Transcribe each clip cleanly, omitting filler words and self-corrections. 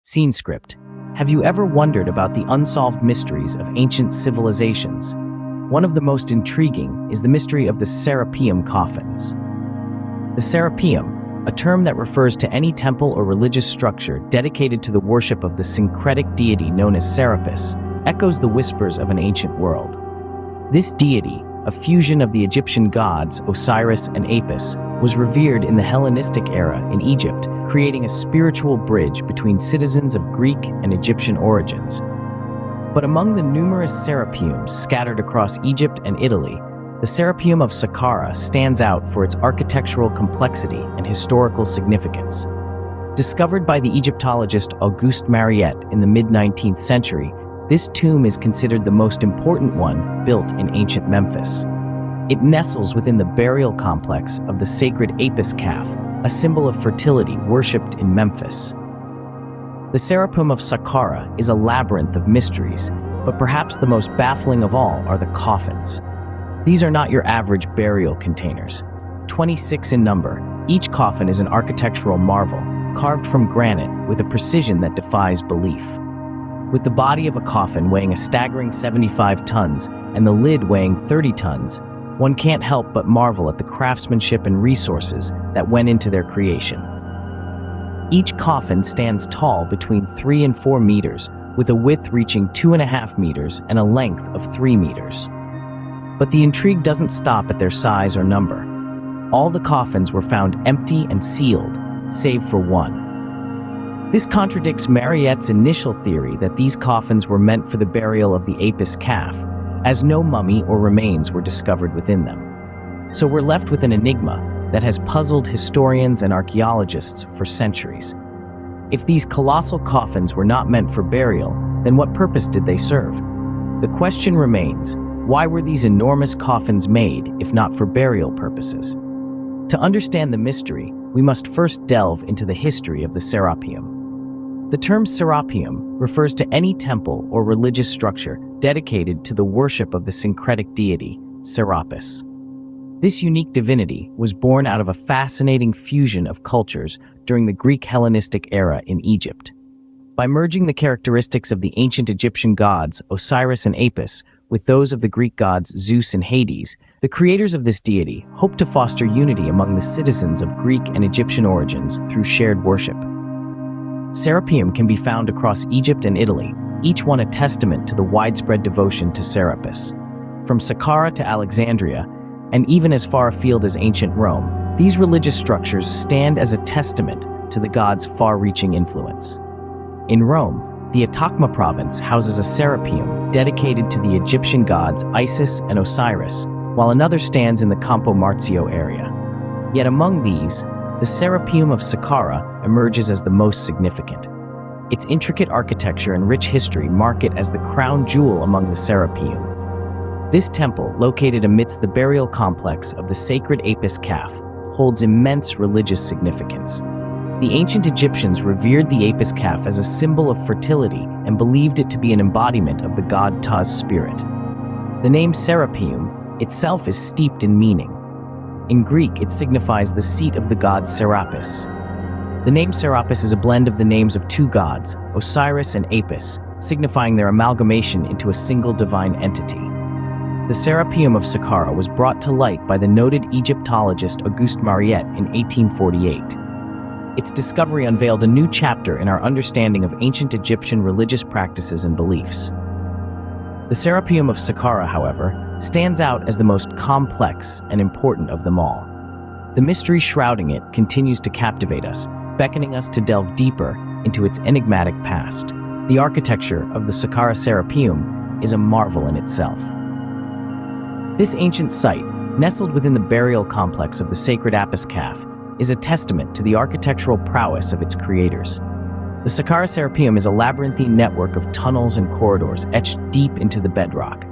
Scene script. Have you ever wondered about the unsolved mysteries of ancient civilizations? One of the most intriguing is the mystery of the Serapeum coffins. The Serapeum, a term that refers to any temple or religious structure dedicated to the worship of the syncretic deity known as Serapis, echoes the whispers of an ancient world. This deity, a fusion of the Egyptian gods Osiris and Apis, was revered in the Hellenistic era in Egypt, creating a spiritual bridge between citizens of Greek and Egyptian origins. But among the numerous Serapeums scattered across Egypt and Italy, the Serapeum of Saqqara stands out for its architectural complexity and historical significance. Discovered by the Egyptologist Auguste Mariette in the mid-19th century, this tomb is considered the most important one built in ancient Memphis. It nestles within the burial complex of the sacred Apis calf, a symbol of fertility worshipped in Memphis. The Serapeum of Saqqara is a labyrinth of mysteries, but perhaps the most baffling of all are the coffins. These are not your average burial containers. 26 in number, each coffin is an architectural marvel, carved from granite with a precision that defies belief. With the body of a coffin weighing a staggering 75 tons and the lid weighing 30 tons, one can't help but marvel at the craftsmanship and resources that went into their creation. Each coffin stands tall between 3 and 4 meters, with a width reaching 2.5 meters and a length of 3 meters. But the intrigue doesn't stop at their size or number. All the coffins were found empty and sealed, save for one. This contradicts Mariette's initial theory that these coffins were meant for the burial of the Apis calf, as no mummy or remains were discovered within them. So we're left with an enigma that has puzzled historians and archaeologists for centuries. If these colossal coffins were not meant for burial, then what purpose did they serve? The question remains, why were these enormous coffins made if not for burial purposes? To understand the mystery, we must first delve into the history of the Serapeum. The term Serapeum refers to any temple or religious structure dedicated to the worship of the syncretic deity, Serapis. This unique divinity was born out of a fascinating fusion of cultures during the Greek Hellenistic era in Egypt. By merging the characteristics of the ancient Egyptian gods Osiris and Apis with those of the Greek gods Zeus and Hades, the creators of this deity hoped to foster unity among the citizens of Greek and Egyptian origins through shared worship. Serapeum can be found across Egypt and Italy, each one a testament to the widespread devotion to Serapis. From Saqqara to Alexandria, and even as far afield as ancient Rome, these religious structures stand as a testament to the god's far-reaching influence. In Rome, the Atacama province houses a Serapeum dedicated to the Egyptian gods Isis and Osiris, while another stands in the Campo Marzio area. Yet among these, the Serapeum of Saqqara emerges as the most significant. Its intricate architecture and rich history mark it as the crown jewel among the Serapeum. This temple, located amidst the burial complex of the sacred Apis calf, holds immense religious significance. The ancient Egyptians revered the Apis calf as a symbol of fertility and believed it to be an embodiment of the god Ptah's spirit. The name Serapeum itself is steeped in meaning. In Greek, it signifies the seat of the god Serapis. The name Serapis is a blend of the names of two gods, Osiris and Apis, signifying their amalgamation into a single divine entity. The Serapeum of Saqqara was brought to light by the noted Egyptologist Auguste Mariette in 1848. Its discovery unveiled a new chapter in our understanding of ancient Egyptian religious practices and beliefs. The Serapeum of Saqqara, however, stands out as the most complex and important of them all. The mystery shrouding it continues to captivate us, beckoning us to delve deeper into its enigmatic past. The architecture of the Saqqara Serapeum is a marvel in itself. This ancient site, nestled within the burial complex of the sacred Apis calf, is a testament to the architectural prowess of its creators. The Saqqara Serapeum is a labyrinthine network of tunnels and corridors etched deep into the bedrock.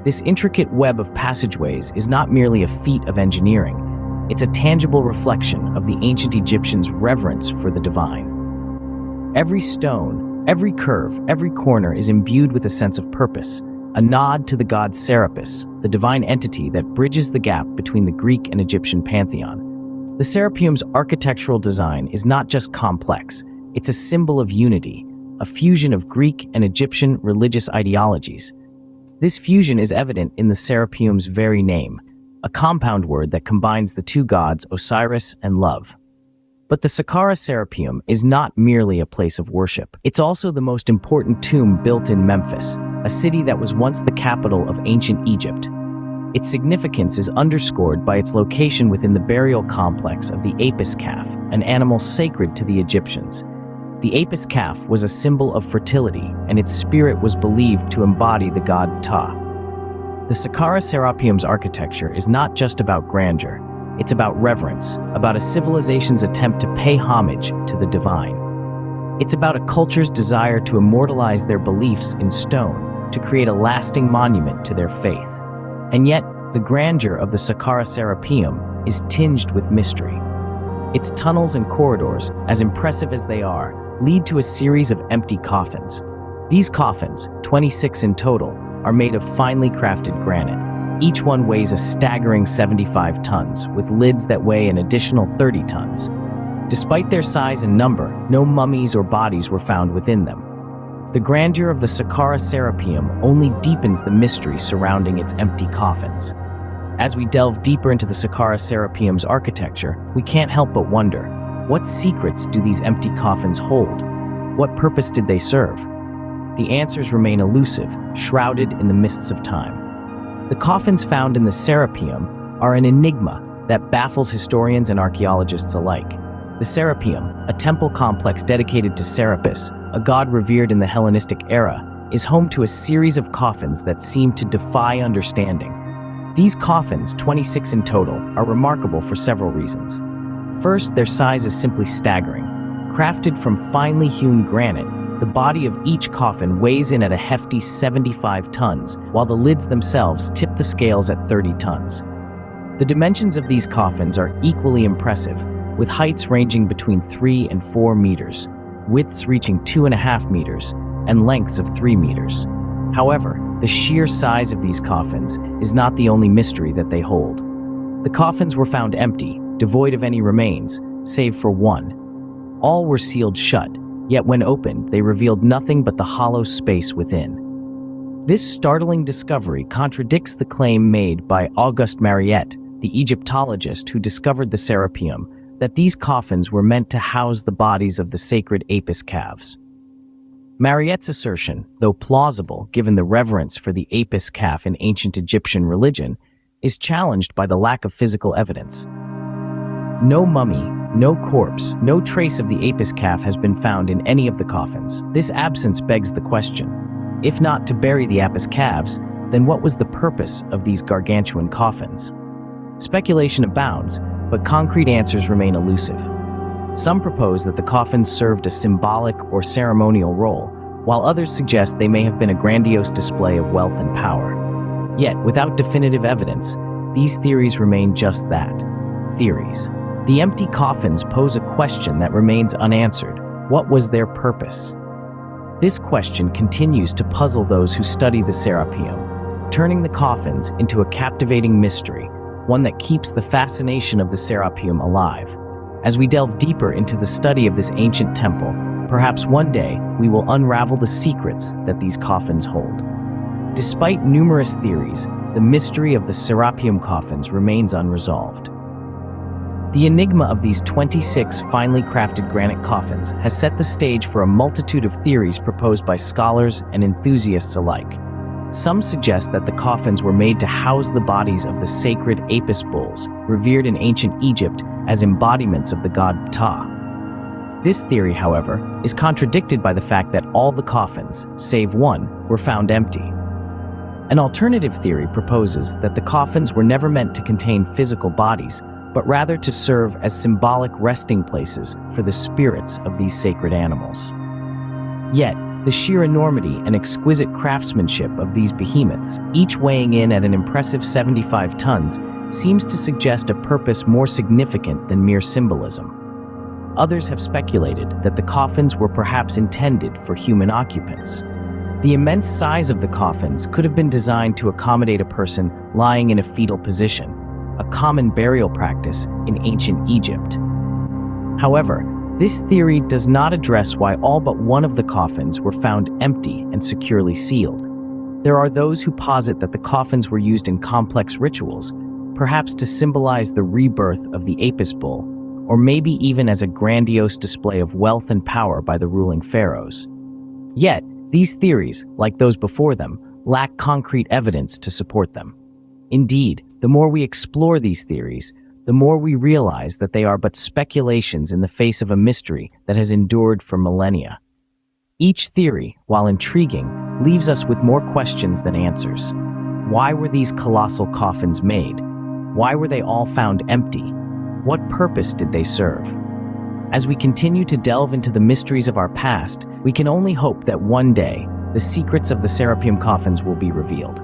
This intricate web of passageways is not merely a feat of engineering, it's a tangible reflection of the ancient Egyptians' reverence for the divine. Every stone, every curve, every corner is imbued with a sense of purpose, a nod to the god Serapis, the divine entity that bridges the gap between the Greek and Egyptian pantheon. The Serapeum's architectural design is not just complex, it's a symbol of unity, a fusion of Greek and Egyptian religious ideologies. This fusion is evident in the Serapeum's very name, a compound word that combines the two gods Osiris and Love. But the Saqqara Serapeum is not merely a place of worship. It's also the most important tomb built in Memphis, a city that was once the capital of ancient Egypt. Its significance is underscored by its location within the burial complex of the Apis calf, an animal sacred to the Egyptians. The Apis calf was a symbol of fertility, and its spirit was believed to embody the god Ptah. The Saqqara Serapeum's architecture is not just about grandeur. It's about reverence, about a civilization's attempt to pay homage to the divine. It's about a culture's desire to immortalize their beliefs in stone, to create a lasting monument to their faith. And yet, the grandeur of the Saqqara Serapeum is tinged with mystery. Its tunnels and corridors, as impressive as they are, lead to a series of empty coffins. These coffins, 26 in total, are made of finely crafted granite. Each one weighs a staggering 75 tons, with lids that weigh an additional 30 tons. Despite their size and number, no mummies or bodies were found within them. The grandeur of the Saqqara Serapeum only deepens the mystery surrounding its empty coffins. As we delve deeper into the Saqqara Serapeum's architecture, we can't help but wonder, what secrets do these empty coffins hold? What purpose did they serve? The answers remain elusive, shrouded in the mists of time. The coffins found in the Serapeum are an enigma that baffles historians and archaeologists alike. The Serapeum, a temple complex dedicated to Serapis, a god revered in the Hellenistic era, is home to a series of coffins that seem to defy understanding. These coffins, 26 in total, are remarkable for several reasons. First, their size is simply staggering. Crafted from finely hewn granite, the body of each coffin weighs in at a hefty 75 tons, while the lids themselves tip the scales at 30 tons. The dimensions of these coffins are equally impressive, with heights ranging between 3 and 4 meters, widths reaching 2.5 meters, and lengths of 3 meters. However, the sheer size of these coffins is not the only mystery that they hold. The coffins were found empty, devoid of any remains, save for one. All were sealed shut, yet when opened, they revealed nothing but the hollow space within. This startling discovery contradicts the claim made by Auguste Mariette, the Egyptologist who discovered the Serapeum, that these coffins were meant to house the bodies of the sacred Apis calves. Mariette's assertion, though plausible given the reverence for the Apis calf in ancient Egyptian religion, is challenged by the lack of physical evidence. No mummy, no corpse, no trace of the Apis calf has been found in any of the coffins. This absence begs the question, if not to bury the Apis calves, then what was the purpose of these gargantuan coffins? Speculation abounds, but concrete answers remain elusive. Some propose that the coffins served a symbolic or ceremonial role, while others suggest they may have been a grandiose display of wealth and power. Yet, without definitive evidence, these theories remain just that, theories. The empty coffins pose a question that remains unanswered. What was their purpose? This question continues to puzzle those who study the Serapeum, turning the coffins into a captivating mystery, one that keeps the fascination of the Serapeum alive. As we delve deeper into the study of this ancient temple, perhaps one day we will unravel the secrets that these coffins hold. Despite numerous theories, the mystery of the Serapeum coffins remains unresolved. The enigma of these 26 finely crafted granite coffins has set the stage for a multitude of theories proposed by scholars and enthusiasts alike. Some suggest that the coffins were made to house the bodies of the sacred Apis bulls, revered in ancient Egypt as embodiments of the god Ptah. This theory, however, is contradicted by the fact that all the coffins, save one, were found empty. An alternative theory proposes that the coffins were never meant to contain physical bodies, but rather to serve as symbolic resting places for the spirits of these sacred animals. Yet, the sheer enormity and exquisite craftsmanship of these behemoths, each weighing in at an impressive 75 tons, seems to suggest a purpose more significant than mere symbolism. Others have speculated that the coffins were perhaps intended for human occupants. The immense size of the coffins could have been designed to accommodate a person lying in a fetal position, a common burial practice in ancient Egypt. However, This theory does not address why all but one of the coffins were found empty and securely sealed. There are those who posit that the coffins were used in complex rituals, perhaps to symbolize the rebirth of the Apis bull, or maybe even as a grandiose display of wealth and power by the ruling pharaohs. Yet, these theories, like those before them, lack concrete evidence to support them. Indeed, the more we explore these theories, the more we realize that they are but speculations in the face of a mystery that has endured for millennia. Each theory, while intriguing, leaves us with more questions than answers. Why were these colossal coffins made? Why were they all found empty? What purpose did they serve? As we continue to delve into the mysteries of our past, we can only hope that one day, the secrets of the Serapeum coffins will be revealed.